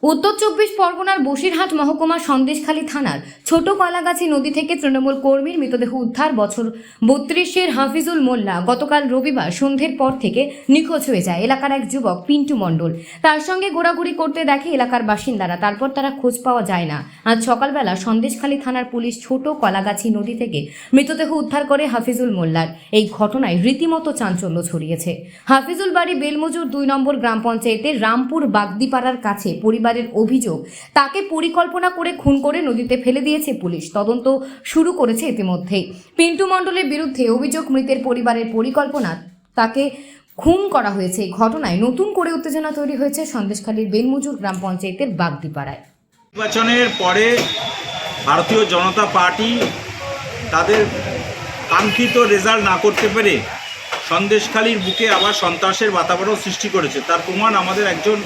উত্তর চব্বিশ পরগনার বসিরহাট মহকুমার সন্দেশখালী থানার ছোট কলাগাছি নদী থেকে তৃণমূল কর্মীর মৃতদেহ উদ্ধার। বছর 32-এর হাফিজুল মোল্লা গতকাল রবিবার সন্ধ্যের পর থেকে নিখোঁজ হয়ে যায়। এলাকার এক যুবক পিন্টু মণ্ডল তার সঙ্গে ঘোরাঘুরি করতে দেখে এলাকার বাসিন্দারা, তারপর তারা খোঁজ পাওয়া যায় না। আজ সকালবেলা সন্দেশখালী থানার পুলিশ ছোট কলাগাছি নদী থেকে মৃতদেহ উদ্ধার করে হাফিজুল মোল্লার। এই ঘটনায় রীতিমতো চাঞ্চল্য ছড়িয়েছে। হাফিজুল বাড়ি বেলমজুর 2 নম্বর গ্রাম পঞ্চায়েতের রামপুর বাগদিপাড়ার কাছে। পরিবারের অভিযোগ, তাকে পরিকল্পনা করে খুন করে নদীতে ফেলে দিয়েছে পুলিশ। তদন্ত শুরু করেছে ইতিমধ্যেই। পিন্টু মণ্ডলের বিরুদ্ধে অভিযোগ, মৃতের পরিবারের পরিকল্পনা তাকে খুন করা হয়েছে। এই ঘটনায় নতুন করে উত্তেজনা তৈরি হয়েছে সন্দেশখালীর বেলমজুর গ্রাম পঞ্চায়েতের বাগদিপাড়ায়। নির্বাচনের পরে ভারতীয় জনতা পার্টি তাদের কাঙ্ক্ষিত রেজাল্ট না করতে পেরে সন্দেশখালীর বুকে আবার সন্ত্রাসের বাতাবরণ সৃষ্টি করেছে। তার প্রমাণ আমাদের একজন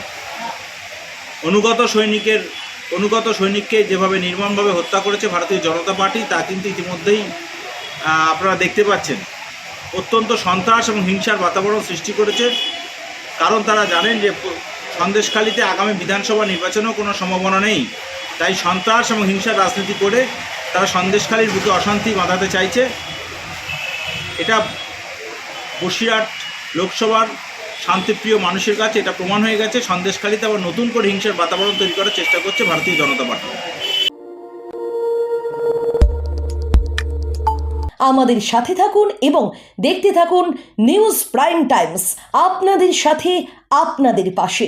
অনুগত সৈনিককে যেভাবে নির্মমভাবে হত্যা করেছে ভারতীয় জনতা পার্টি, তা কিন্তু ইতিমধ্যেই আপনারা দেখতে পাচ্ছেন। অত্যন্ত সন্ত্রাস এবং হিংসার বাতাবরণ সৃষ্টি করেছে, কারণ তারা জানেন যে সন্দেশখালীতে আগামী বিধানসভা নির্বাচনেও কোনো সম্ভাবনা নেই। তাই সন্ত্রাস এবং হিংসার রাজনীতি করে তারা সন্দেশখালীর বুকে অশান্তি বাঁধাতে চাইছে। এটা বসিরহাট লোকসভার শান্তিপ্রিয় মানুষের কাছে এটা প্রমাণ হয়ে গেছে। সন্দেশখালীতে আবার নতুন করে হিংসার বাতাবরণ তৈরি করার চেষ্টা করছে ভারতীয় জনতা পার্টি। আমাদের সাথে থাকুন এবং দেখতে থাকুন নিউজ প্রাইম টাইমস, আপনাদের সাথে আপনাদের পাশে।